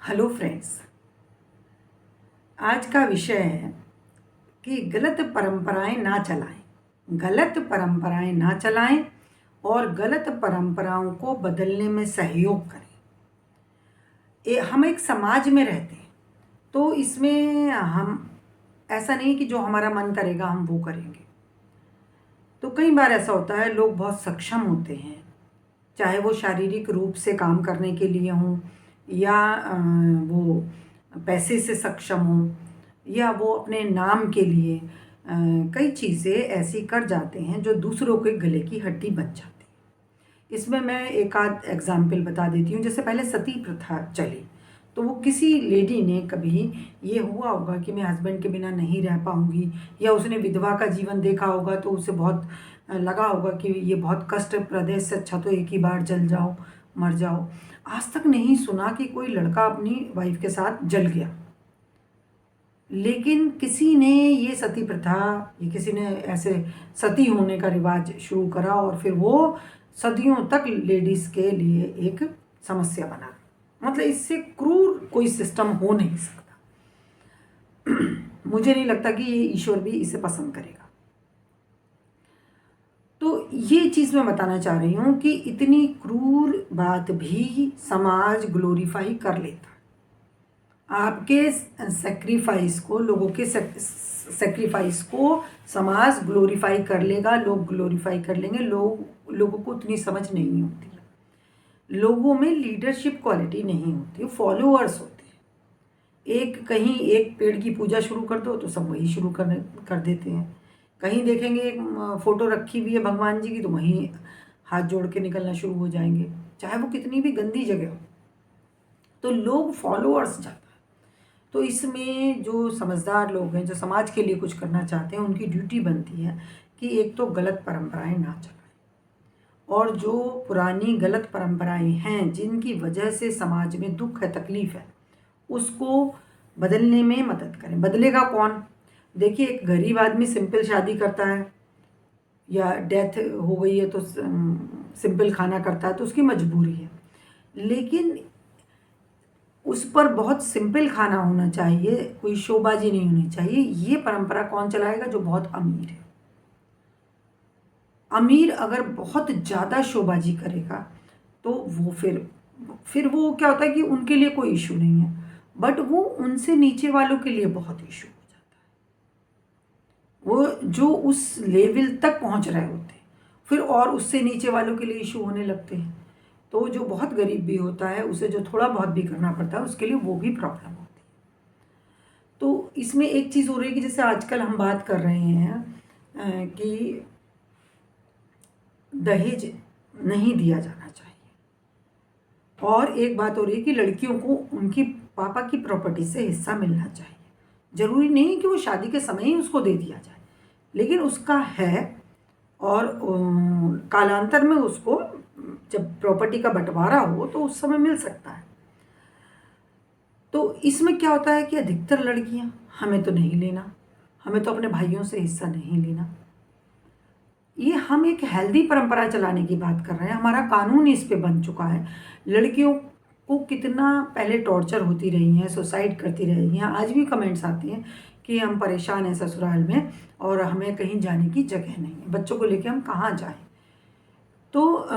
Hello friends. आज का विषय है कि गलत परंपराएं ना चलाएं, गलत परंपराएं ना चलाएं और गलत परंपराओं को बदलने में सहयोग करें। हम एक समाज में रहते हैं, तो इसमें हम ऐसा नहीं कि जो हमारा मन करेगा हम वो करेंगे। तो कई बार ऐसा होता है, लोग बहुत सक्षम होते हैं, चाहे वो शारीरिक रूप से काम करने के लिए हों या वो पैसे से सक्षम हों या वो अपने नाम के लिए कई चीज़ें ऐसी कर जाते हैं जो दूसरों के गले की हड्डी बन जाती है। इसमें मैं एक आध एग्जाम्पल बता देती हूँ। जैसे पहले सती प्रथा चली, तो वो किसी लेडी ने कभी ये हुआ होगा कि मैं हस्बैंड के बिना नहीं रह पाऊँगी, या उसने विधवा का जीवन देखा होगा तो उसे बहुत लगा होगा कि ये बहुत कष्टप्रद है, इससे अच्छा तो एक ही बार जल जाओ, मर जाओ। आज तक नहीं सुना कि कोई लड़का अपनी वाइफ के साथ जल गया, लेकिन किसी ने ये सती प्रथा, ये किसी ने ऐसे सती होने का रिवाज शुरू करा और फिर वो सदियों तक लेडीज़ के लिए एक समस्या बना। मतलब इससे क्रूर कोई सिस्टम हो नहीं सकता। मुझे नहीं लगता कि ये ईश्वर भी इसे पसंद करेगा। तो ये चीज़ मैं बताना चाह रही हूँ कि इतनी क्रूर बात भी समाज ग्लोरीफाई कर लेता। आपके सेक्रीफाइस को, लोगों के सेक्रीफाइस को समाज ग्लोरीफाई कर लेगा, लोग ग्लोरीफाई कर लेंगे। लोगों को उतनी समझ नहीं होती है, लोगों में लीडरशिप क्वालिटी नहीं होती, फॉलोअर्स होते हैं। कहीं एक पेड़ की पूजा शुरू कर दो तो सब वही शुरू कर देते हैं। कहीं देखेंगे एक फ़ोटो रखी हुई है भगवान जी की, तो वहीं हाथ जोड़ के निकलना शुरू हो जाएंगे, चाहे वो कितनी भी गंदी जगह हो। तो लोग फॉलोअर्स जाते हैं। तो इसमें जो समझदार लोग हैं, जो समाज के लिए कुछ करना चाहते हैं, उनकी ड्यूटी बनती है कि एक तो गलत परंपराएं ना चलाएं, और जो पुरानी गलत परंपराएं हैं जिनकी वजह से समाज में दुख है, तकलीफ है, उसको बदलने में मदद करें। बदलेगा कौन? देखिए, एक गरीब आदमी सिंपल शादी करता है या डेथ हो गई है तो सिंपल खाना करता है, तो उसकी मजबूरी है, लेकिन उस पर बहुत सिंपल खाना होना चाहिए, कोई शोबाजी नहीं होनी चाहिए। ये परंपरा कौन चलाएगा? जो बहुत अमीर है। अमीर अगर बहुत ज़्यादा शोबाजी करेगा तो वो फिर वो क्या होता है कि उनके लिए कोई इशू नहीं है, बट वो उनसे नीचे वालों के लिए बहुत इशू हो जाता है। वो जो उस लेवल तक पहुंच रहे होते हैं, फिर और उससे नीचे वालों के लिए इशू होने लगते हैं। तो जो बहुत गरीब भी होता है, उसे जो थोड़ा बहुत भी करना पड़ता है, उसके लिए वो भी प्रॉब्लम होती है। तो इसमें एक चीज़ हो रही है कि जैसे आजकल हम बात कर रहे हैं कि दहेज नहीं दिया जाना चाहिए, और एक बात हो रही है कि लड़कियों को उनकी पापा की प्रॉपर्टी से हिस्सा मिलना चाहिए। ज़रूरी नहीं कि वो शादी के समय ही उसको दे दिया जाए, लेकिन उसका है, और कालांतर में उसको जब प्रॉपर्टी का बंटवारा हो तो उस समय मिल सकता है। तो इसमें क्या होता है कि अधिकतर लड़कियां, हमें तो नहीं लेना, हमें तो अपने भाइयों से हिस्सा नहीं लेना। ये हम एक हेल्दी परंपरा चलाने की बात कर रहे हैं, हमारा कानून इस पे बन चुका है। लड़कियों को कितना पहले टॉर्चर होती रही हैं, सुसाइड करती रही हैं, आज भी कमेंट्स आती हैं कि हम परेशान हैं ससुराल में और हमें कहीं जाने की जगह नहीं है, बच्चों को लेकर हम कहाँ जाएं। तो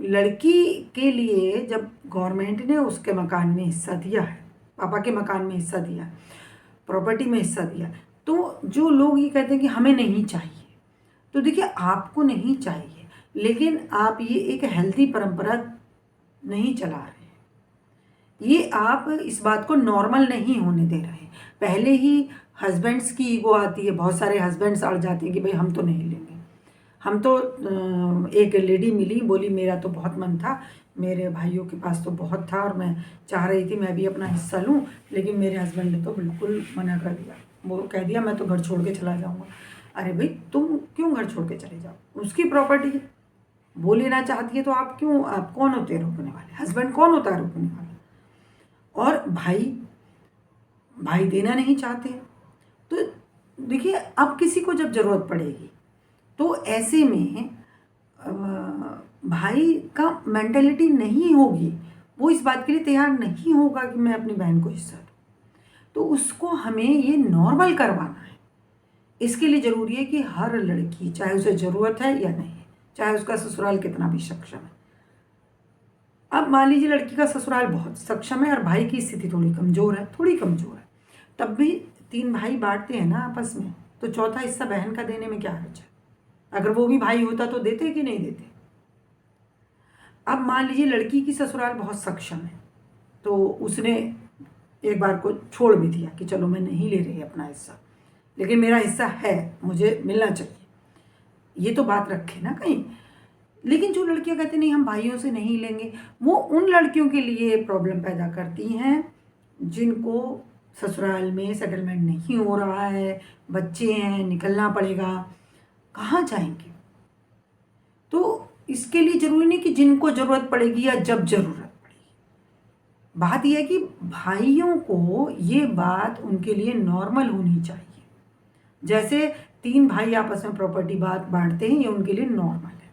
लड़की के लिए जब गवर्नमेंट ने उसके मकान में हिस्सा दिया है, पापा के मकान में हिस्सा दिया, प्रॉपर्टी में हिस्सा दिया, तो जो लोग ये कहते हैं कि हमें नहीं चाहिए, तो देखिए, आपको नहीं चाहिए, लेकिन आप ये एक हेल्दी परंपरा नहीं चला रहे हैं। ये आप इस बात को नॉर्मल नहीं होने दे रहे हैं। पहले ही हस्बैंड्स की ईगो आती है, बहुत सारे हस्बैंड्स अड़ जाते हैं कि भाई हम तो नहीं लेंगे। हम तो एक लेडी मिली, बोली मेरा तो बहुत मन था, मेरे भाइयों के पास तो बहुत था और मैं चाह रही थी मैं भी अपना हिस्सा लूं, लेकिन मेरे हस्बैंड ने तो बिल्कुल मना कर दिया। वो कह दिया मैं तो घर छोड़ के चला जाऊंगा। अरे भाई, तुम क्यों घर छोड़ के चले जाओ? उसकी प्रॉपर्टी है, वो लेना चाहती है, तो आप कौन होते हैं रोकने वाले? हस्बैंड कौन होता है रोकने वाला? और भाई देना नहीं चाहते हैं। तो देखिए, अब किसी को जब ज़रूरत पड़ेगी तो ऐसे में भाई का मेंटालिटी नहीं होगी, वो इस बात के लिए तैयार नहीं होगा कि मैं अपनी बहन को हिस्सा दूँ, तो उसको हमें ये नॉर्मल करवाना है। इसके लिए ज़रूरी है कि हर लड़की, चाहे उसे ज़रूरत है या नहीं, चाहे उसका ससुराल कितना भी सक्षम है। अब मान लीजिए लड़की का ससुराल बहुत सक्षम है और भाई की स्थिति थोड़ी कमज़ोर है, तब भी 3 भाई बाँटते हैं ना आपस में, तो चौथा हिस्सा बहन का देने में क्या हर्ज है? अगर वो भी भाई होता तो देते कि नहीं देते? अब मान लीजिए लड़की की ससुराल बहुत सक्षम है, तो उसने एक बार को छोड़ भी दिया कि चलो मैं नहीं ले रही अपना हिस्सा, लेकिन मेरा हिस्सा है, मुझे मिलना चाहिए, ये तो बात रखे ना कहीं। लेकिन जो लड़कियां कहती नहीं हम भाइयों से नहीं लेंगे, वो उन लड़कियों के लिए प्रॉब्लम पैदा करती हैं जिनको ससुराल में सेटलमेंट नहीं हो रहा है, बच्चे हैं, निकलना पड़ेगा, कहाँ जाएंगे? तो इसके लिए ज़रूरी नहीं कि जिनको ज़रूरत पड़ेगी या जब ज़रूरत पड़ेगी। बात यह है कि भाइयों को ये बात उनके लिए नॉर्मल होनी चाहिए। जैसे 3 भाई आपस में प्रॉपर्टी बांटते हैं, ये उनके लिए नॉर्मल है।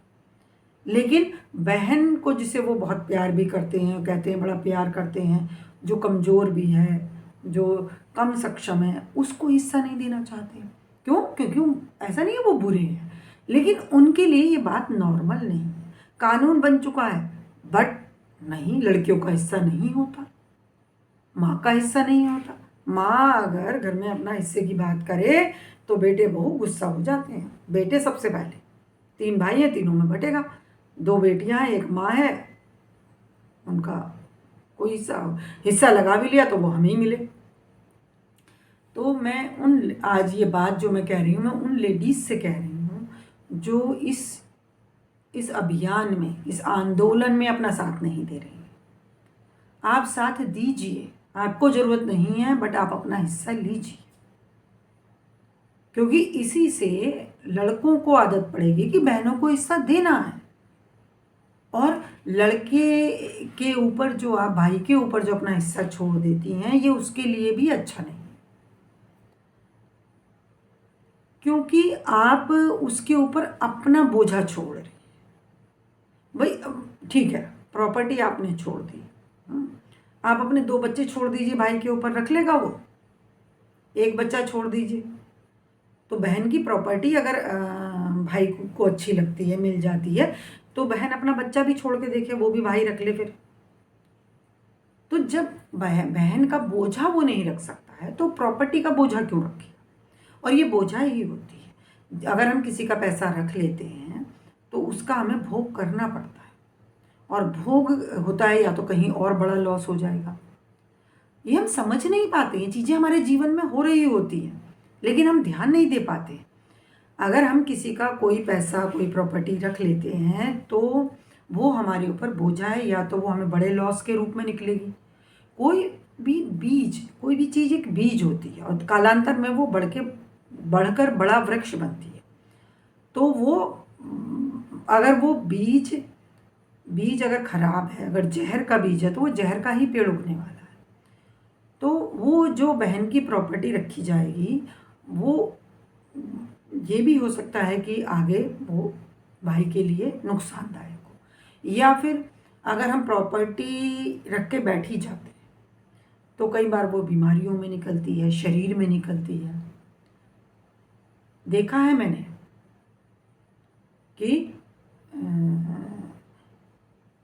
लेकिन बहन को, जिसे वो बहुत प्यार भी करते हैं, कहते हैं बड़ा प्यार करते हैं, जो कमज़ोर भी है, जो कम सक्षम है, उसको हिस्सा नहीं देना चाहते। क्यों? क्योंकि ऐसा नहीं है वो बुरे हैं, लेकिन उनके लिए ये बात नॉर्मल नहीं है। कानून बन चुका है, बट नहीं, लड़कियों का हिस्सा नहीं होता, माँ का हिस्सा नहीं होता। माँ अगर घर में अपना हिस्से की बात करे तो बेटे बहू गुस्सा हो जाते हैं। बेटे सबसे पहले, 3 भाई हैं, तीनों में बटेगा, 2 बेटियां हैं, 1 माँ है, उनका कोई हिस्सा लगा भी लिया तो वो हमें ही मिले। तो मैं आज ये बात जो मैं कह रही हूँ, मैं उन लेडीज़ से कह रही हूँ जो इस अभियान में, इस आंदोलन में अपना साथ नहीं दे रही। आप साथ दीजिए, आपको ज़रूरत नहीं है, बट आप अपना हिस्सा लीजिए, क्योंकि इसी से लड़कों को आदत पड़ेगी कि बहनों को हिस्सा देना है। और लड़के के ऊपर जो आप, भाई के ऊपर जो अपना हिस्सा छोड़ देती हैं, ये उसके लिए भी अच्छा नहीं, क्योंकि आप उसके ऊपर अपना बोझा छोड़ रही हैं। भाई ठीक है, प्रॉपर्टी आपने छोड़ दी, आप अपने 2 बच्चे छोड़ दीजिए, भाई के ऊपर रख लेगा वो। 1 बच्चा छोड़ दीजिए, तो बहन की प्रॉपर्टी अगर भाई को अच्छी लगती है, मिल जाती है, तो बहन अपना बच्चा भी छोड़ के देखे, वो भी भाई रख ले फिर। तो जब बहन का बोझा वो नहीं रख सकता है, तो प्रॉपर्टी का बोझा क्यों रखे? और ये बोझा ही होती है। अगर हम किसी का पैसा रख लेते हैं तो उसका हमें भोग करना पड़ता है, और भोग होता है या तो कहीं और बड़ा लॉस हो जाएगा। ये हम समझ नहीं पाते, ये चीज़ें हमारे जीवन में हो रही होती हैं, लेकिन हम ध्यान नहीं दे पाते। अगर हम किसी का कोई पैसा, कोई प्रॉपर्टी रख लेते हैं तो वो हमारे ऊपर बोझा है, या तो वो हमें बड़े लॉस के रूप में निकलेगी। कोई भी चीज़ एक बीज होती है, और कालांतर में वो बढ़कर बड़ा वृक्ष बनती है। तो वो अगर वो बीज अगर खराब है, अगर जहर का बीज है, तो वो जहर का ही पेड़ उगने वाला है। तो वो जो बहन की प्रॉपर्टी रखी जाएगी, वो ये भी हो सकता है कि आगे वो भाई के लिए नुकसानदायक हो, या फिर अगर हम प्रॉपर्टी रख के बैठ ही जाते हैं तो कई बार वो बीमारियों में निकलती है, शरीर में निकलती है। देखा है मैंने कि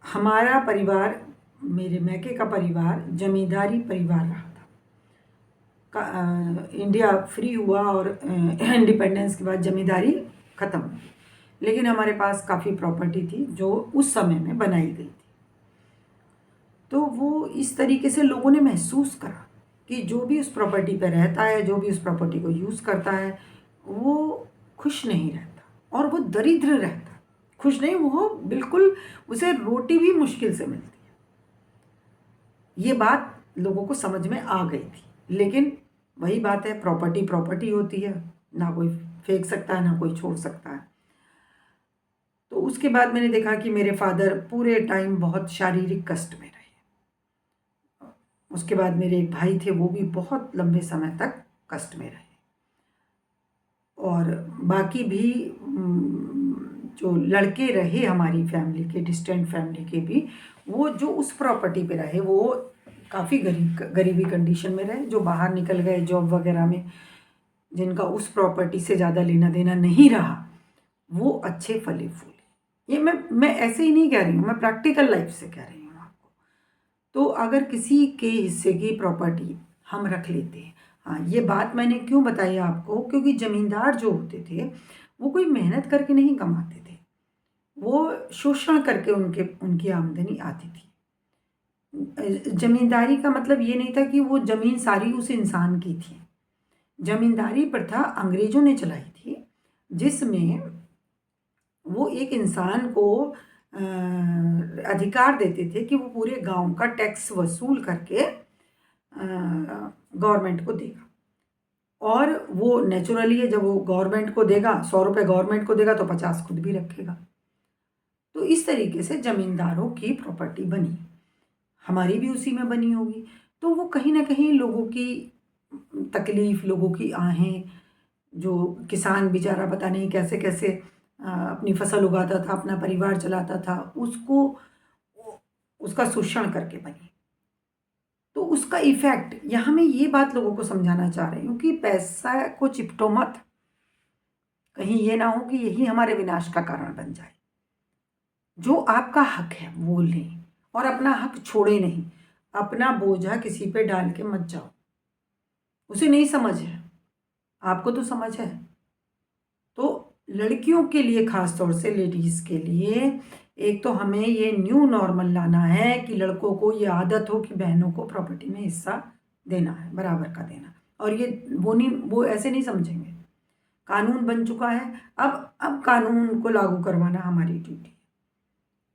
हमारा परिवार, मेरे मैके का परिवार जमींदारी परिवार रहा था। इंडिया फ्री हुआ और इंडिपेंडेंस के बाद जमींदारी ख़त्म हुई, लेकिन हमारे पास काफ़ी प्रॉपर्टी थी जो उस समय में बनाई गई थी। तो वो इस तरीके से लोगों ने महसूस करा कि जो भी उस प्रॉपर्टी पर रहता है, जो भी उस प्रॉपर्टी को यूज़ करता है, वो खुश नहीं रहता, और वो दरिद्र रहता। खुश नहीं, वो बिल्कुल, उसे रोटी भी मुश्किल से मिलती है। ये बात लोगों को समझ में आ गई थी, लेकिन वही बात है, प्रॉपर्टी होती है, ना कोई फेंक सकता है, ना कोई छोड़ सकता है। तो उसके बाद मैंने देखा कि मेरे फादर पूरे टाइम बहुत शारीरिक कष्ट में रहे। उसके बाद मेरे एक भाई थे, वो भी बहुत लंबे समय तक कष्ट में रहे, और बाकी भी जो लड़के रहे हमारी फैमिली के, डिस्टेंट फैमिली के भी, वो जो उस प्रॉपर्टी पे रहे वो काफ़ी गरीबी कंडीशन में रहे। जो बाहर निकल गए जॉब वगैरह में, जिनका उस प्रॉपर्टी से ज़्यादा लेना देना नहीं रहा, वो अच्छे फले फूले। ये मैं ऐसे ही नहीं कह रही हूँ, मैं प्रैक्टिकल लाइफ से कह रही हूँ आपको। तो अगर किसी के हिस्से की प्रॉपर्टी हम रख लेते हैं, हाँ, ये बात मैंने क्यों बताई आपको, क्योंकि ज़मींदार जो होते थे वो कोई मेहनत करके नहीं कमाते थे, वो शोषण करके उनकी आमदनी आती थी। ज़मींदारी का मतलब ये नहीं था कि वो ज़मीन सारी उस इंसान की थी। ज़मींदारी प्रथा अंग्रेज़ों ने चलाई थी, जिसमें वो एक इंसान को अधिकार देते थे कि वो पूरे गांव का टैक्स वसूल करके गवर्नमेंट को देगा। और वो नेचुरली है, जब वो गवर्नमेंट को देगा, 100 रुपये गवर्नमेंट को देगा तो 50 खुद भी रखेगा। तो इस तरीके से ज़मींदारों की प्रॉपर्टी बनी, हमारी भी उसी में बनी होगी। तो वो कहीं ना कहीं लोगों की तकलीफ़, लोगों की आहें, जो किसान बेचारा पता नहीं कैसे कैसे अपनी फसल उगाता था, अपना परिवार चलाता था, उसका शोषण करके बनी। तो उसका इफ़ेक्ट, यहाँ मैं ये बात लोगों को समझाना चाह रही हूँ कि पैसा को चिपटो मत, कहीं ये ना हो कि यही हमारे विनाश का कारण बन जाए। जो आपका हक है वो लें, और अपना हक छोड़े नहीं। अपना बोझा किसी पे डाल के मत जाओ। उसे नहीं समझ है, आपको तो समझ है। तो लड़कियों के लिए, ख़ास तौर से लेडीज़ के लिए, एक तो हमें ये न्यू नॉर्मल लाना है कि लड़कों को ये आदत हो कि बहनों को प्रॉपर्टी में हिस्सा देना है, बराबर का देना। और ये वो ऐसे नहीं समझेंगे। कानून बन चुका है, अब कानून को लागू करवाना हमारी ड्यूटी है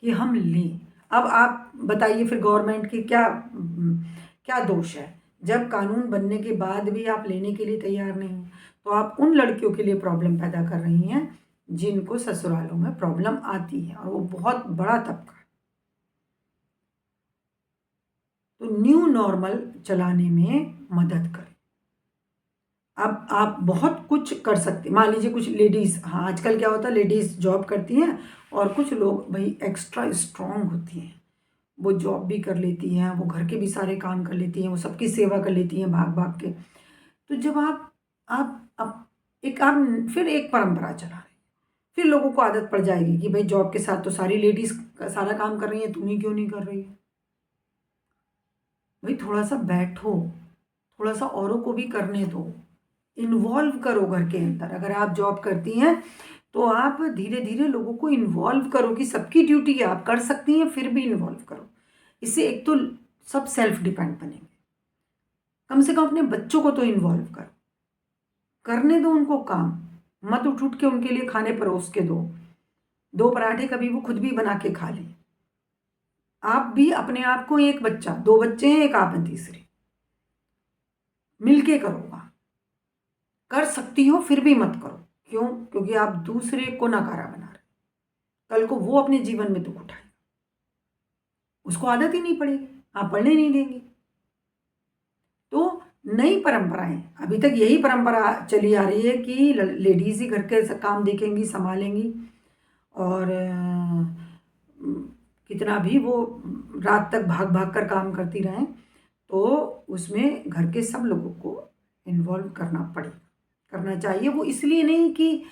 कि हम लें। अब आप बताइए फिर गवर्नमेंट की क्या दोष है, जब कानून बनने के बाद भी आप लेने के लिए तैयार नहीं हैं, तो आप उन लड़कियों के लिए प्रॉब्लम पैदा कर रही हैं जिनको ससुरालों में प्रॉब्लम आती है, और वो बहुत बड़ा तबका है। तो न्यू नॉर्मल चलाने में मदद करें। अब आप बहुत कुछ कर सकते, मान लीजिए कुछ लेडीज़, हाँ आजकल क्या होता है, लेडीज़ जॉब करती हैं और कुछ लोग भाई एक्स्ट्रा स्ट्रॉन्ग होती हैं, वो जॉब भी कर लेती हैं, वो घर के भी सारे काम कर लेती हैं, वो सबकी सेवा कर लेती हैं भाग भाग के। तो जब आप फिर एक परंपरा चला रहे हैं, फिर लोगों को आदत पड़ जाएगी कि भाई जॉब के साथ तो सारी लेडीज़ सारा काम कर रही हैं, तुम ही क्यों नहीं कर रही है। भाई थोड़ा सा बैठो, थोड़ा सा औरों को भी करने दो, इन्वॉल्व करो घर के अंदर। अगर आप जॉब करती हैं तो आप धीरे धीरे लोगों को इन्वॉल्व करो कि सबकी ड्यूटी है, आप कर सकती हैं, फिर भी इन्वॉल्व करो। इससे एक तो सब सेल्फ डिपेंड बनेंगे। कम से कम अपने बच्चों को तो इन्वॉल्व करो, करने दो उनको काम, मत उठ उठ के उनके लिए खाने परोस के दो। 2 पराठे कभी वो खुद भी बना के खा लें। आप भी अपने आप को, एक बच्चा, 2 बच्चे हैं, एक आप हैं तीसरी, मिलके करो काम। कर सकती हो फिर भी मत करो। क्यों? क्योंकि आप दूसरे को नकारा बना रहे, कल को वो अपने जीवन में दुख उठाए, उसको आदत ही नहीं पड़ेगी, आप पढ़ने नहीं देंगे। तो नई परंपराएं, अभी तक यही परंपरा चली आ रही है कि लेडीज़ ही घर के काम देखेंगी, संभालेंगी, और कितना भी वो रात तक भाग भाग कर काम करती रहें, तो उसमें घर के सब लोगों को इन्वॉल्व करना चाहिए। वो इसलिए नहीं कि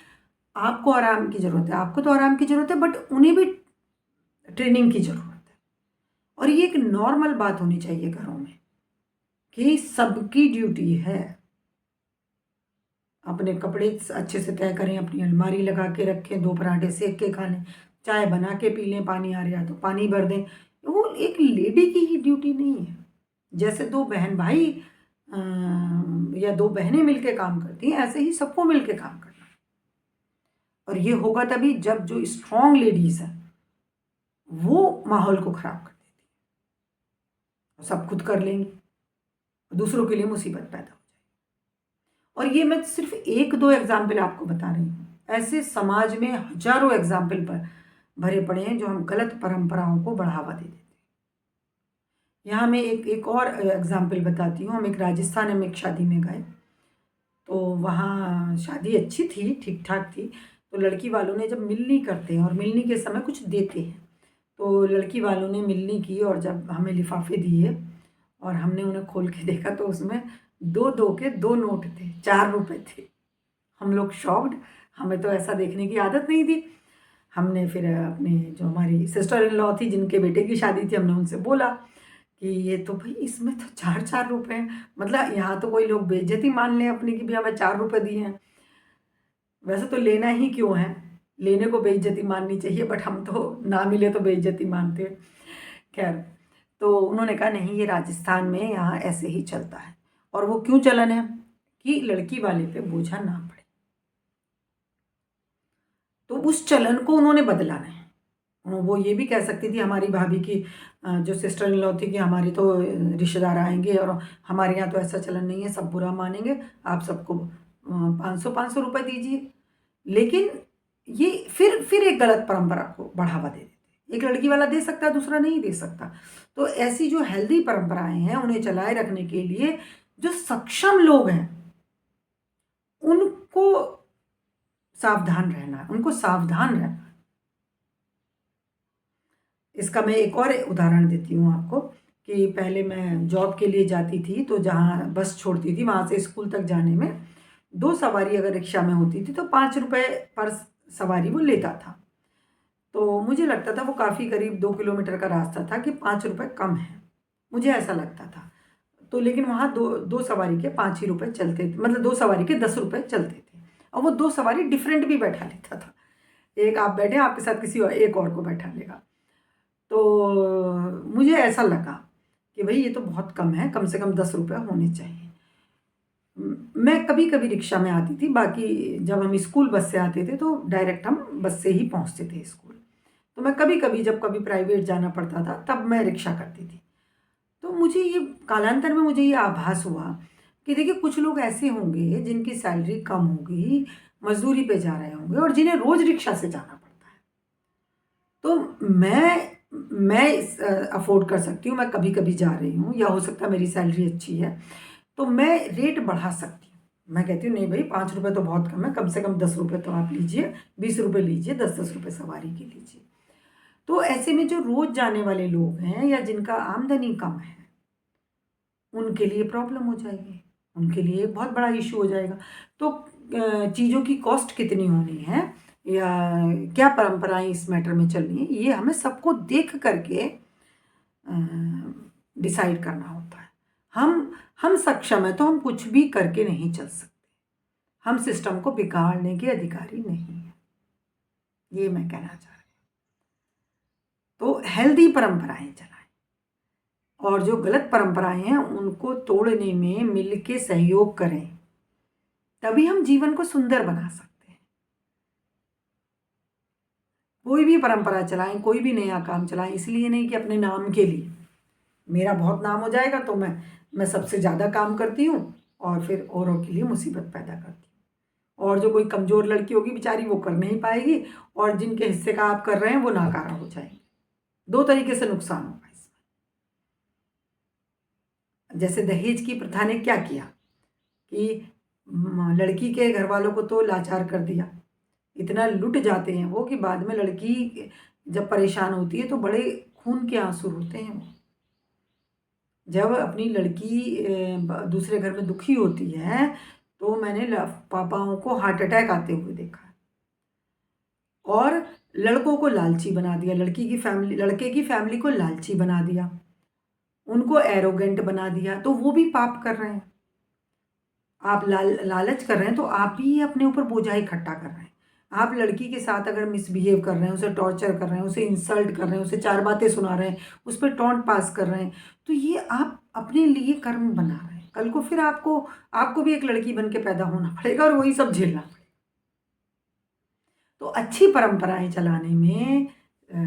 आपको आराम की ज़रूरत है, आपको तो आराम की ज़रूरत है, बट उन्हें भी ट्रेनिंग की ज़रूरत है। और ये एक नॉर्मल बात होनी चाहिए घरों में कि सबकी ड्यूटी है। अपने कपड़े अच्छे से तय करें, अपनी अलमारी लगा के रखें, 2 पराठे सेक के खा लें, चाय बना के पी लें, पानी आ रहा तो पानी भर दें। वो एक लेडी की ही ड्यूटी नहीं है। जैसे 2 बहन भाई या 2 बहनें मिलके काम करती हैं, ऐसे ही सबको मिलके काम करना है। और ये होगा तभी जब जो स्ट्रॉन्ग लेडीज़ हैं वो माहौल को ख़राब कर देती हैं, सब खुद कर लेंगी, दूसरों के लिए मुसीबत पैदा हो जाएगी। और ये मैं सिर्फ 1-2 एग्जाम्पल आपको बता रही हूँ, ऐसे समाज में हजारों एग्जाम्पल पर भरे पड़े हैं जो हम गलत परंपराओं को बढ़ावा दे देते हैं। यहाँ मैं एक और एग्जाम्पल बताती हूँ। हम एक राजस्थान में एक शादी में गए, तो वहाँ शादी अच्छी थी, ठीक ठाक थी। तो लड़की वालों ने जब मिलनी करते हैं और मिलनी के समय कुछ देते हैं, तो लड़की वालों ने मिलनी की और जब हमें लिफाफे दिए और हमने उन्हें खोल के देखा तो उसमें 2-2 के 2 नोट थे, 4 रुपए थे। हम लोग शॉक्ड, हमें तो ऐसा देखने की आदत नहीं थी। हमने फिर अपने जो हमारी सिस्टर इन लॉ थी जिनके बेटे की शादी थी, हमने उनसे बोला कि ये तो भाई इसमें तो 4-4 रुपए हैं, मतलब यहाँ तो कोई लोग बेइज्जती मान लें अपनी कि भई हमें 4 रुपए दिए हैं। वैसे तो लेना ही क्यों है? लेने को बेइज्जती माननी चाहिए, बट हम तो ना मिले तो बेइज्जती मानते हैं। खैर, तो उन्होंने कहा नहीं, ये राजस्थान में यहाँ ऐसे ही चलता है। और वो क्यों चलन है? कि लड़की वाले पे बोझा ना पड़े। तो उस चलन को उन्होंने बदलाना है। वो ये भी कह सकती थी हमारी भाभी की जो सिस्टर इन लॉ थी कि हमारी तो रिश्तेदार आएंगे और हमारे यहाँ तो ऐसा चलन नहीं है, सब बुरा मानेंगे, आप सबको 500-500 रुपये दीजिए। लेकिन ये फिर एक गलत परंपरा को बढ़ावा दे देते। एक लड़की वाला दे सकता है, दूसरा नहीं दे सकता। तो ऐसी जो हेल्दी परंपराएं हैं उन्हें चलाए रखने के लिए जो सक्षम लोग हैं उनको सावधान रहना है, उनको सावधान रहना। इसका मैं एक और उदाहरण देती हूँ आपको कि पहले मैं जॉब के लिए जाती थी, तो जहाँ बस छोड़ती थी वहाँ से स्कूल तक जाने में 2 सवारी अगर रिक्शा में होती थी तो 5 रुपये पर सवारी वो लेता था। तो मुझे लगता था वो काफ़ी करीब 2 किलोमीटर का रास्ता था कि 5 रुपये कम है, मुझे ऐसा लगता था। तो लेकिन वहाँ 2 सवारी के 5 ही रुपये चलते थे, मतलब 2 सवारी के 10 रुपये चलते थे। और वो 2 सवारी डिफरेंट भी बैठा लेता था। एक आप बैठे, आपके साथ किसी और एक और को बैठा लेगा। तो मुझे ऐसा लगा कि भाई ये तो बहुत कम है, कम से कम 10 रुपये होने चाहिए। मैं कभी कभी रिक्शा में आती थी, बाकी जब हम स्कूल बस से आते थे तो डायरेक्ट हम बस से ही पहुंचते थे स्कूल। तो मैं कभी कभी जब कभी प्राइवेट जाना पड़ता था तब मैं रिक्शा करती थी। तो मुझे ये कालांतर में मुझे ये आभास हुआ कि देखिए कुछ लोग ऐसे होंगे जिनकी सैलरी कम होगी, मजदूरी पे जा रहे होंगे और जिन्हें रोज़ रिक्शा से जाना पड़ता है। तो मैं अफोर्ड कर सकती हूँ, मैं कभी कभी जा रही हूँ या हो सकता है मेरी सैलरी अच्छी है, तो मैं रेट बढ़ा सकती हूँ। मैं कहती हूँ नहीं भाई 5 रुपये तो बहुत कम से कम 10 रुपये तो आप लीजिए, 20 रुपये लीजिए, 10-10 रुपये सवारी के लीजिए। तो ऐसे में जो रोज़ जाने वाले लोग हैं या जिनका आमदनी कम है उनके लिए प्रॉब्लम हो जाएगी, उनके लिए एक बहुत बड़ा इशू हो जाएगा। तो चीज़ों की कॉस्ट कितनी होनी है या क्या परंपराएं इस मैटर में चलनी है, ये हमें सबको देख करके डिसाइड करना होता है। हम सक्षम है तो हम कुछ भी करके नहीं चल सकते। हम सिस्टम को बिगाड़ने के अधिकारी नहीं हैं, ये मैं कहना चाह रही हूँ। तो हेल्दी परंपराएं चलाएं और जो गलत परंपराएं हैं उनको तोड़ने में मिलके सहयोग करें, तभी हम जीवन को सुंदर बना सकते हैं। कोई भी परंपरा चलाएं, कोई भी नया काम चलाएं, इसलिए नहीं कि अपने नाम के लिए, मेरा बहुत नाम हो जाएगा तो मैं सबसे ज़्यादा काम करती हूँ और फिर औरों के लिए मुसीबत पैदा करती हूँ। और जो कोई कमज़ोर लड़की होगी बेचारी वो कर नहीं पाएगी और जिनके हिस्से का आप कर रहे हैं वो नाकारा हो जाएंगे। 2 तरीके से नुकसान होगा इसमें। जैसे दहेज की प्रथा ने क्या किया कि लड़की के घर वालों को तो लाचार कर दिया, इतना लुट जाते हैं वो कि बाद में लड़की जब परेशान होती है तो बड़े खून के आंसू होते हैं वो। जब अपनी लड़की दूसरे घर में दुखी होती है तो मैंने पापाओं को हार्ट अटैक आते हुए देखा है। और लड़कों को लालची बना दिया, लड़के की फैमिली को लालची बना दिया, उनको एरोगेंट बना दिया, तो वो भी पाप कर रहे हैं। आप लालच कर रहे हैं तो आप भी अपने ऊपर बोझा इकट्ठा कर रहे हैं। आप लड़की के साथ अगर मिसबिहेव कर रहे हैं, उसे टॉर्चर कर रहे हैं, उसे इंसल्ट कर रहे हैं, उसे 4 बातें सुना रहे हैं, उस पर टॉन्ट पास कर रहे हैं, तो ये आप अपने लिए कर्म बना रहे हैं। कल को फिर आपको भी एक लड़की बन के पैदा होना पड़ेगा और वही सब झेलना पड़ेगा। तो अच्छी परंपराएं चलाने में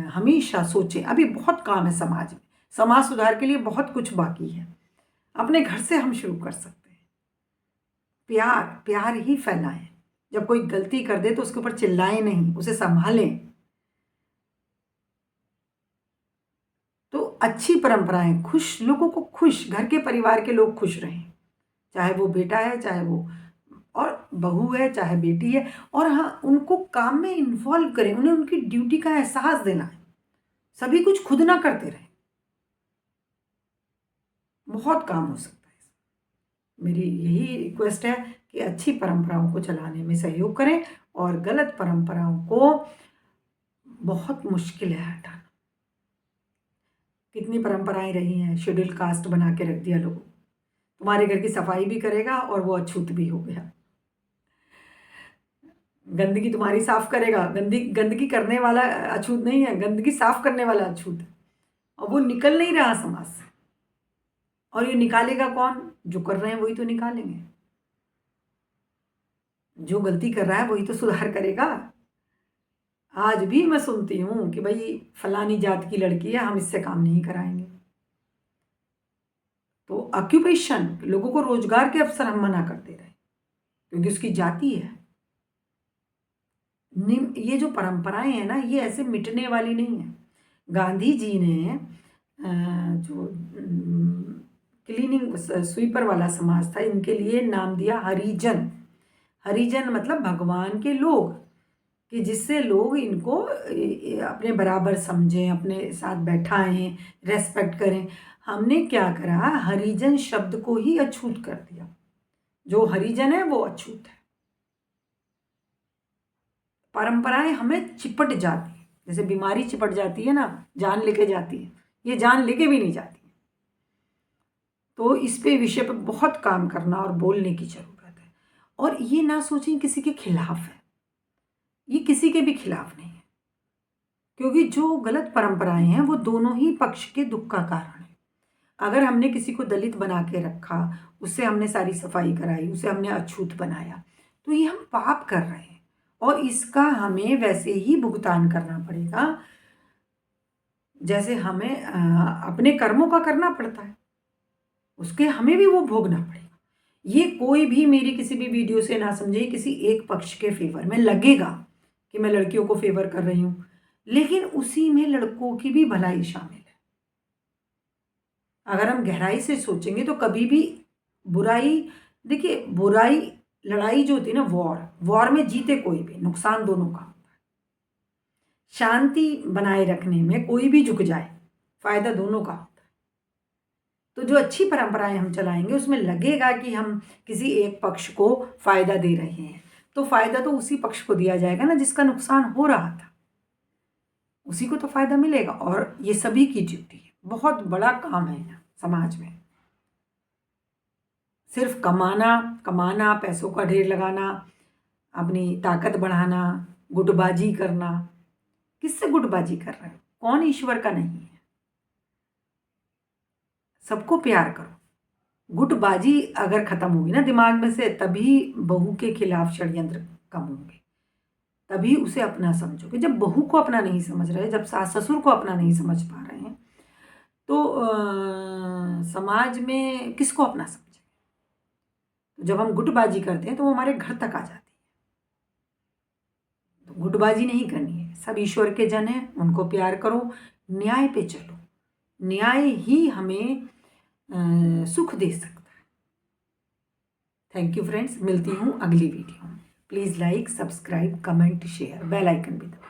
हमेशा सोचें, अभी बहुत काम है समाज में, समाज सुधार के लिए बहुत कुछ बाकी है। अपने घर से हम शुरू कर सकते हैं। प्यार ही फैलाएं। जब कोई गलती कर दे तो उसके ऊपर चिल्लाएं नहीं, उसे संभालें। तो अच्छी परंपराएं लोगों को खुश, घर के परिवार के लोग खुश रहें, चाहे वो बेटा है, चाहे वो और बहू है चाहे बेटी है, और हाँ उनको काम में इन्वॉल्व करें, उन्हें उनकी ड्यूटी का एहसास देना है, सभी कुछ खुद ना करते रहें, बहुत काम हो सकता है। मेरी यही रिक्वेस्ट है कि अच्छी परंपराओं को चलाने में सहयोग करें और गलत परंपराओं को बहुत मुश्किल है हटाना। कितनी परंपराएं रही हैं, शेड्यूल कास्ट बना के रख दिया लोगों को, तुम्हारे घर की सफाई भी करेगा और वो अछूत भी हो गया, गंदगी तुम्हारी साफ करेगा, गंदगी करने वाला अछूत नहीं है, गंदगी साफ करने वाला अछूत है, और वो निकल नहीं रहा समाज से। और ये निकालेगा कौन? जो कर रहे हैं वही तो निकालेंगे, जो गलती कर रहा है वही तो सुधार करेगा। आज भी मैं सुनती हूँ कि भाई फलानी जात की लड़की है, हम इससे काम नहीं कराएंगे। तो ऑक्यूपेशन, लोगों को रोजगार के अवसर हम मना कर दे रहे हैं क्योंकि उसकी जाति है। ये जो परंपराएं हैं ना, ये ऐसे मिटने वाली नहीं है। गांधी जी ने जो क्लीनिंग स्वीपर वाला समाज था, इनके लिए नाम दिया हरिजन। हरिजन मतलब भगवान के लोग, कि जिससे लोग इनको अपने बराबर समझें, अपने साथ बैठाएं, रेस्पेक्ट करें। हमने क्या करा, हरिजन शब्द को ही अछूत कर दिया। जो हरिजन है वो अछूत है। परंपराएं हमें चिपट जाती है, जैसे बीमारी चिपट जाती है ना, जान लेके जाती है, ये जान लेके भी नहीं जाती। तो इस पे विषय पे बहुत काम करना और बोलने की जरूरत है। और ये ना सोचें किसी के खिलाफ है, ये किसी के भी खिलाफ नहीं है, क्योंकि जो गलत परंपराएं हैं वो दोनों ही पक्ष के दुख का कारण है। अगर हमने किसी को दलित बना के रखा, उससे हमने सारी सफाई कराई, उसे हमने अछूत बनाया, तो ये हम पाप कर रहे हैं और इसका हमें वैसे ही भुगतान करना पड़ेगा जैसे हमें अपने कर्मों का करना पड़ता है, उसके हमें भी वो भोगना पड़ेगा। ये कोई भी मेरी किसी भी वीडियो से ना समझे किसी एक पक्ष के फेवर में। लगेगा कि मैं लड़कियों को फेवर कर रही हूँ, लेकिन उसी में लड़कों की भी भलाई शामिल है। अगर हम गहराई से सोचेंगे तो कभी भी बुराई, देखिए बुराई, लड़ाई जो होती है ना, वॉर में जीते कोई भी, नुकसान दोनों का होता है। शांति बनाए रखने में कोई भी झुक जाए, फायदा दोनों का होता है। तो जो अच्छी परंपराएं हम चलाएंगे उसमें लगेगा कि हम किसी एक पक्ष को फायदा दे रहे हैं, तो फायदा तो उसी पक्ष को दिया जाएगा ना जिसका नुकसान हो रहा था, उसी को तो फायदा मिलेगा। और ये सभी की ड्यूटी है, बहुत बड़ा काम है ना समाज में। सिर्फ कमाना, पैसों का ढेर लगाना, अपनी ताकत बढ़ाना, गुटबाजी करना, किससे गुटबाजी कर रहे हो? कौन ईश्वर का नहीं है? सबको प्यार करो। गुटबाजी अगर खत्म होगी ना दिमाग में से, तभी बहू के खिलाफ षड्यंत्र कम होंगे, तभी उसे अपना समझोगे। जब बहू को अपना नहीं समझ रहे, जब सास ससुर को अपना नहीं समझ पा रहे हैं, तो समाज में किसको अपना समझे? तो जब हम गुटबाजी करते हैं तो वो हमारे घर तक आ जाती है। तो गुटबाजी नहीं करनी है। सब ईश्वर के जन हैं, उनको प्यार करो, न्याय पे चलो। न्याय ही हमें सुख दे सकता है। थैंक यू फ्रेंड्स, मिलती हूँ अगली वीडियो में। Please like, subscribe, comment, share, bell icon भी दबाओ।